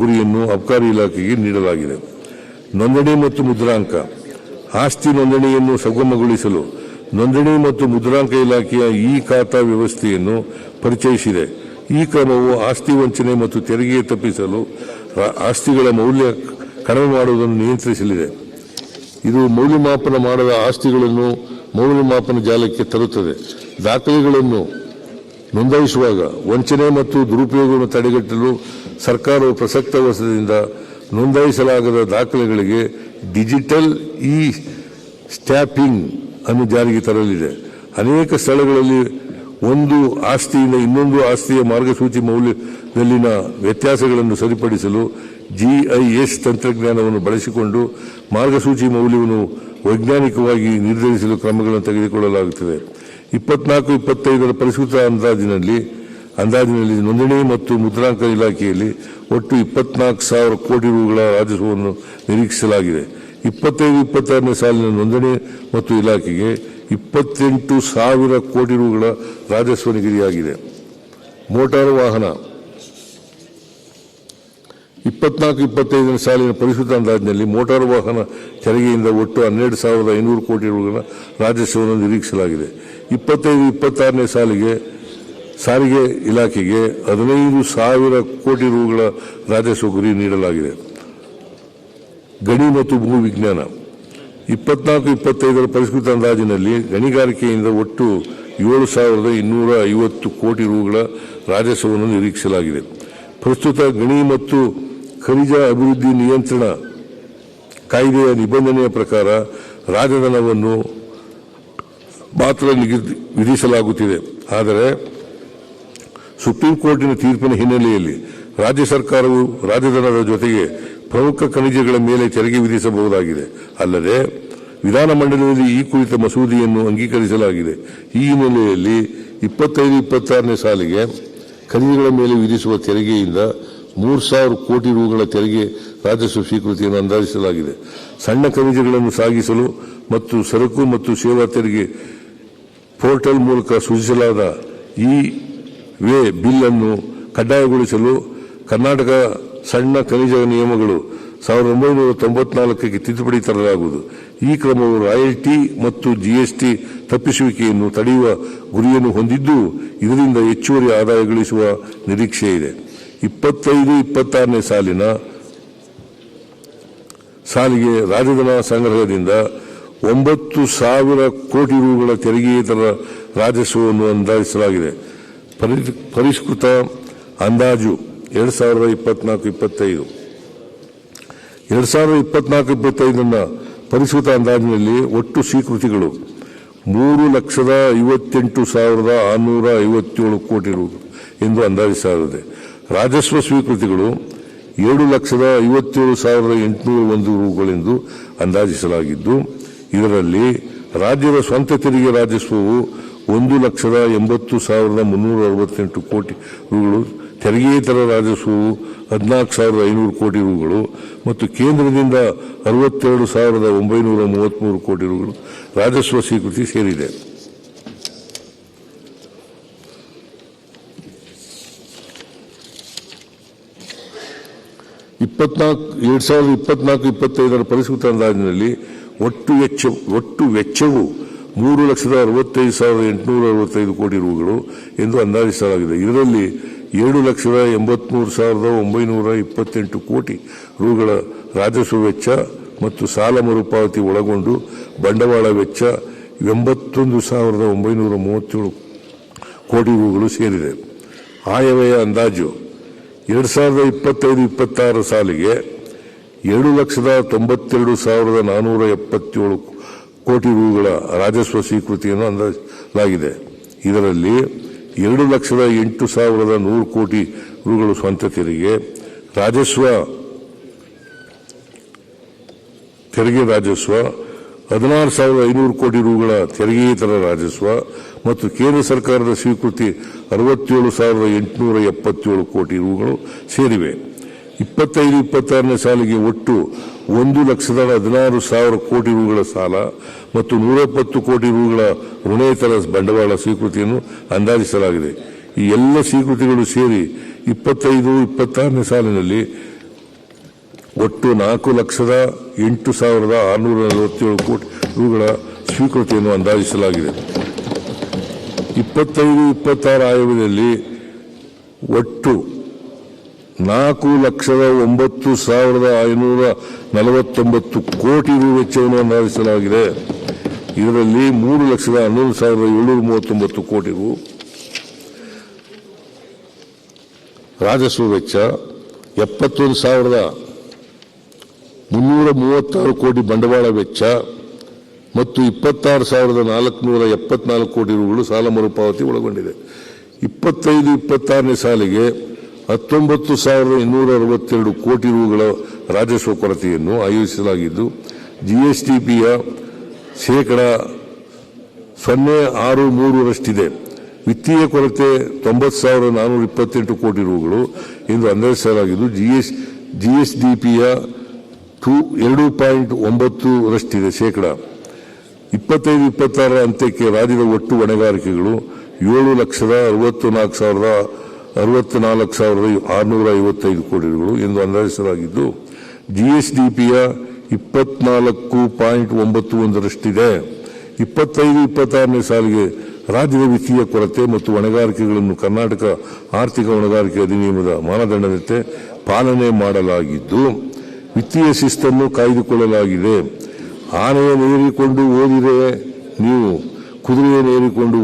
ಗುರಿಯನ್ನು ಅಬಕಾರಿ ಇಲಾಖೆಗೆ ನೀಡಲಾಗಿದೆ. ನೋಂದಣಿ ಮತ್ತು ಮುದ್ರಾಂಕ ಆಸ್ತಿ ನೋಂದಣಿಯನ್ನು ಸುಗಮಗೊಳಿಸಲು ನೋಂದಣಿ ಮತ್ತು ಮುದ್ರಾಂಕ ಇಲಾಖೆಯ ಇ ಖಾತಾ ವ್ಯವಸ್ಥೆಯನ್ನು ಪರಿಚಯಿಸಿದೆ. ಈ ಕ್ರಮವು ಆಸ್ತಿ ವಂಚನೆ ಮತ್ತು ತೆರಿಗೆ ತಪ್ಪಿಸಲು ಆಸ್ತಿಗಳ ಮೌಲ್ಯ ಕಡಿಮೆ ಮಾಡುವುದನ್ನು ನಿಯಂತ್ರಿಸಲಿದೆ. ಇದು ಮೌಲ್ಯಮಾಪನ ಮಾಡದ ಆಸ್ತಿಗಳನ್ನು ಮೌಲ್ಯಮಾಪನ ಜಾಲಕ್ಕೆ ತರುತ್ತದೆ. ದಾಖಲೆಗಳನ್ನು ನೋಂದಾಯಿಸುವಾಗ ವಂಚನೆ ಮತ್ತು ದುರುಪಯೋಗವನ್ನು ತಡೆಗಟ್ಟಲು ಸರ್ಕಾರವು ಪ್ರಸಕ್ತ ವರ್ಷದಿಂದ ನೋಂದಾಯಿಸಲಾಗದ ದಾಖಲೆಗಳಿಗೆ ಡಿಜಿಟಲ್ ಇ ಸ್ಟ್ಯಾಂಪಿಂಗ್ ಅನ್ನು ಜಾರಿಗೆ ತರಲಿದೆ. ಅನೇಕ ಸ್ಥಳಗಳಲ್ಲಿ ಒಂದು ಆಸ್ತಿಯಿಂದ ಇನ್ನೊಂದು ಆಸ್ತಿಯ ಮಾರ್ಗಸೂಚಿ ಮೌಲ್ಯದಲ್ಲಿನ ವ್ಯತ್ಯಾಸಗಳನ್ನು ಸರಿಪಡಿಸಲು GIS ತಂತ್ರಜ್ಞಾನವನ್ನು ಬಳಸಿಕೊಂಡು ಮಾರ್ಗಸೂಚಿ ಮೌಲ್ಯವನ್ನು ವೈಜ್ಞಾನಿಕವಾಗಿ ನಿರ್ಧರಿಸಲು ಕ್ರಮಗಳನ್ನು ತೆಗೆದುಕೊಳ್ಳಲಾಗುತ್ತದೆ. 24-25 ಪರಿಷ್ಕೃತ ಅಂದಾಜಿನಲ್ಲಿ ನೋಂದಣಿ ಮತ್ತು ಮುದ್ರಾಂಕ ಇಲಾಖೆಯಲ್ಲಿ ಒಟ್ಟು 24,000 ಕೋಟಿ ರೂಗಳ ರಾಜಸ್ವವನ್ನು ನಿರೀಕ್ಷಿಸಲಾಗಿದೆ. 25-26ನೇ ಸಾಲಿನ ನೋಂದಣಿ ಮತ್ತು ಇಲಾಖೆಗೆ 28,000 ಕೋಟಿ ರೂಗಳ ರಾಜಸ್ವ ನಿಗದಿಯಾಗಿದೆ. ಮೋಟಾರು ವಾಹನ 24-25ನೇ ಸಾಲಿನ ಪರಿಷ್ಕೃತ ಅಂದಾಜಿನಲ್ಲಿ ಮೋಟಾರು ವಾಹನ ತೆರಿಗೆಯಿಂದ ಒಟ್ಟು 12,500 ಕೋಟಿ ರೂಗಳ ರಾಜಸ್ವವನ್ನು ನಿರೀಕ್ಷಿಸಲಾಗಿದೆ. 25-26ನೇ ಸಾರಿಗೆ ಇಲಾಖೆಗೆ 15,000 ಕೋಟಿ ರೂಗಳ ರಾಜಸ್ವ ಗುರಿ ನೀಡಲಾಗಿದೆ. ಗಣಿ ಮತ್ತು ಭೂ ವಿಜ್ಞಾನ 24-25ರ ಪರಿಷ್ಕೃತ ಅಂದಾಜಿನಲ್ಲಿ ಗಣಿಗಾರಿಕೆಯಿಂದ ಒಟ್ಟು 7,250 ಕೋಟಿ ರೂಗಳ ರಾಜಸ್ವವನ್ನು ನಿರೀಕ್ಷಿಸಲಾಗಿದೆ. ಪ್ರಸ್ತುತ ಗಣಿ ಮತ್ತು ಖನಿಜ ಅಭಿವೃದ್ಧಿ ನಿಯಂತ್ರಣ ಕಾಯ್ದೆಯ ನಿಬಂಧನೆಯ ಪ್ರಕಾರ ರಾಜಧನವನ್ನು ಮಾತ್ರ ವಿಧಿಸಲಾಗುತ್ತಿದೆ. ಆದರೆ ಸುಪ್ರೀಂ ಕೋರ್ಟಿನ ತೀರ್ಪಿನ ಹಿನ್ನೆಲೆಯಲ್ಲಿ ರಾಜ್ಯ ಸರ್ಕಾರವು ರಾಜಧನದ ಜೊತೆಗೆ ಪ್ರಮುಖ ಖನಿಜಗಳ ಮೇಲೆ ತೆರಿಗೆ ವಿಧಿಸಬಹುದಾಗಿದೆ. ಅಲ್ಲದೆ ವಿಧಾನಮಂಡಲದಲ್ಲಿ ಈ ಕುರಿತ ಮಸೂದೆಯನ್ನು ಅಂಗೀಕರಿಸಲಾಗಿದೆ. ಈ ಹಿನ್ನೆಲೆಯಲ್ಲಿ 25-26ನೇ ಸಾಲಿಗೆ ಖನಿಜಗಳ ಮೇಲೆ ವಿಧಿಸುವ ತೆರಿಗೆಯಿಂದ 3,000 ಕೋಟಿ ರೂಗಳ ತೆರಿಗೆ ರಾಜಸ್ವ ಸ್ವೀಕೃತಿಯನ್ನು ಅಂದಾಜಿಸಲಾಗಿದೆ. ಸಣ್ಣ ಖನಿಜಗಳನ್ನು ಸಾಗಿಸಲು ಮತ್ತು ಸರಕು ಮತ್ತು ಸೇವಾ ತೆರಿಗೆ ಪೋರ್ಟಲ್ ಮೂಲಕ ಸೂಚಿಸಲಾದ ಈ ವೇ ಬಿಲ್ ಅನ್ನು ಕಡ್ಡಾಯಗೊಳಿಸಲು ಕರ್ನಾಟಕ ಸಣ್ಣ ಖನಿಜ ನಿಯಮಗಳು 1994ಕ್ಕೆ ತಿದ್ದುಪಡಿ ತರಲಾಗುವುದು. ಈ ಕ್ರಮವು ರಾಯಲ್ಟಿ ಮತ್ತು GST ತಪ್ಪಿಸುವಿಕೆಯನ್ನು ತಡೆಯುವ ಗುರಿಯನ್ನು ಹೊಂದಿದ್ದು ಇದರಿಂದ ಹೆಚ್ಚುವರಿ ಆದಾಯ ಗಳಿಸುವ ನಿರೀಕ್ಷೆ ಇದೆ. 25-26ನೇ ಸಾಲಿಗೆ ರಾಜಧನ ಸಂಗ್ರಹದಿಂದ 9,000 ಕೋಟಿ ರೂಗಳ ತೆರಿಗೆಯೇತರ ರಾಜಸ್ವವನ್ನು ಅಂದಾಜಿಸಲಾಗಿದೆ. ಪರಿಷ್ಕೃತ ಅಂದಾಜು 2024-25 2024-25ನ ಪರಿಷ್ಕೃತ ಅಂದಾಜಿನಲ್ಲಿ ಒಟ್ಟು ಸ್ವೀಕೃತಿಗಳು 3,58,657 ಕೋಟಿ ರು ಎಂದು ಅಂದಾಜಿಸಲಾಗಿದೆ. ರಾಜಸ್ವ ಸ್ವೀಕೃತಿಗಳು 7,57,801 ರೂಗಳೆಂದು ಅಂದಾಜಿಸಲಾಗಿದ್ದು ಇದರಲ್ಲಿ ರಾಜ್ಯದ ಸ್ವಂತ ತೆರಿಗೆ ರಾಜಸ್ವವು 1,80,368 ಕೋಟಿ ರೂಗಳು, ತೆರಿಗೆಯೇತರ ರಾಜಸ್ವವು 14,500 ಕೋಟಿ ರೂಗಳು ಮತ್ತು ಕೇಂದ್ರದಿಂದ 62,933 ಕೋಟಿ ರೂಗಳು ರಾಜಸ್ವ ಸ್ವೀಕೃತಿ ಸೇರಿದೆ. ಎರಡ್ 2024-25ರ ಪರಿಷ್ಕೃತ ಅಂದಾಜಿನಲ್ಲಿ ಒಟ್ಟು ವೆಚ್ಚವು 3,65,865 ಕೋಟಿ ರೂಗಳು ಎಂದು ಅಂದಾಜಿಸಲಾಗಿದೆ. ಇದರಲ್ಲಿ 7,83,928 ಕೋಟಿ ರೂಗಳ ರಾಜಸ್ವ ವೆಚ್ಚ ಮತ್ತು ಸಾಲ ಮರುಪಾವತಿ ಒಳಗೊಂಡು ಬಂಡವಾಳ ವೆಚ್ಚ 81,937 ಕೋಟಿ ರೂಗಳು ಸೇರಿದೆ. ಆಯವ್ಯಯ ಅಂದಾಜು 2025-26 ಸಾಲಿಗೆ 7,92,477 ಕೋಟಿ ರೂಗಳ ರಾಜಸ್ವ ಸ್ವೀಕೃತಿಯನ್ನು ಅಂದಾಜಿಸಲಾಗಿದೆ. ಇದರಲ್ಲಿ 2,08,100 ಕೋಟಿ ರೂಗಳು ಸ್ವಂತ ತೆರಿಗೆ ರಾಜಸ್ವ, 16,500 ಕೋಟಿ ರೂಗಳ ತೆರಿಗೆಯೇತರ ರಾಜಸ್ವ ಮತ್ತು ಕೇಂದ್ರ ಸರ್ಕಾರದ ಸ್ವೀಕೃತಿ 67,877 ಕೋಟಿ ರೂಗಳು ಸೇರಿವೆ. 25-26ನೇ ಸಾಲಿಗೆ ಒಟ್ಟು 1,16,000 ಕೋಟಿ ರೂಗಳ ಸಾಲ ಮತ್ತು 170 ಕೋಟಿ ರೂಗಳ ಋಣೇತರ ಬಂಡವಾಳ ಸ್ವೀಕೃತಿಯನ್ನು ಅಂದಾಜಿಸಲಾಗಿದೆ. ಈ ಎಲ್ಲ ಸ್ವೀಕೃತಿಗಳು ಸೇರಿ 25-26ನೇ ಸಾಲಿನಲ್ಲಿ ಒಟ್ಟು 4,08,647 ಕೋಟಿ ರೂಗಳ ಸ್ವೀಕೃತಿಯನ್ನು ಅಂದಾಜಿಸಲಾಗಿದೆ. 25-26 ಆಯವ್ಯಯದಲ್ಲಿ ಒಟ್ಟು 4,09,549 ಕೋಟಿ ರು ವೆಚ್ಚವನ್ನು ಅಂದಾಜಿಸಲಾಗಿದೆ. ಇದರಲ್ಲಿ 3,11,739 ಕೋಟಿ ರು ರಾಜಸ್ವ ವೆಚ್ಚ, 71,336 ಕೋಟಿ ಬಂಡವಾಳ ವೆಚ್ಚ ಮತ್ತು 26,474 ಕೋಟಿ ರುಗಳು ಸಾಲ ಮರುಪಾವತಿ ಒಳಗೊಂಡಿದೆ. 25-26ನೇ ಸಾಲಿಗೆ 19,262 ಕೋಟಿ ರುಗಳ ರಾಜಸ್ವ ಕೊರತೆಯನ್ನು ಆಯೋಜಿಸಲಾಗಿದ್ದು, ಜಿಎಸ್ಡಿಪಿಯ ಶೇಕಡ 0.63ರಷ್ಟಿದೆ. ವಿತ್ತೀಯ ಕೊರತೆ 90,428 ಕೋಟಿ ರುಗಳು ಎಂದು ಅಂದಾಜಿಸಲಾಗಿದ್ದು, ಜಿಎಸ್ಡಿಪಿಯ 2.9ರಷ್ಟಿದೆ. ಶೇಕಡ 25-26ರ ಅಂತ್ಯಕ್ಕೆ ರಾಜ್ಯದ ಒಟ್ಟು ಹೊಣೆಗಾರಿಕೆಗಳು 7,64,655 ಕೋಟಿ ರುಗಳು ಎಂದು ಅಂದಾಜಿಸಲಾಗಿದ್ದು, ಜಿಎಸ್ಡಿಪಿಯ 24.91ರಷ್ಟಿದೆ. 25-26ನೇ ಸಾಲಿಗೆ ರಾಜ್ಯದ ವಿತ್ತೀಯ ಕೊರತೆ ಮತ್ತು ಹೊಣೆಗಾರಿಕೆಗಳನ್ನು ಕರ್ನಾಟಕ ಆರ್ಥಿಕ ಹೊಣೆಗಾರಿಕೆ ಅಧಿನಿಯಮದ ಮಾನದಂಡದಂತೆ ಪಾಲನೆ ಮಾಡಲಾಗಿದ್ದು, ವಿತ್ತೀಯ ಶಿಸ್ತನ್ನು ಕಾಯ್ದುಕೊಳ್ಳಲಾಗಿದೆ. ಆನೆಯ ನೇರಿಕೊಂಡು ಓದಿದರೆ ನೀವು ಕುದುರೆಯ ನೇರಿಕೊಂಡು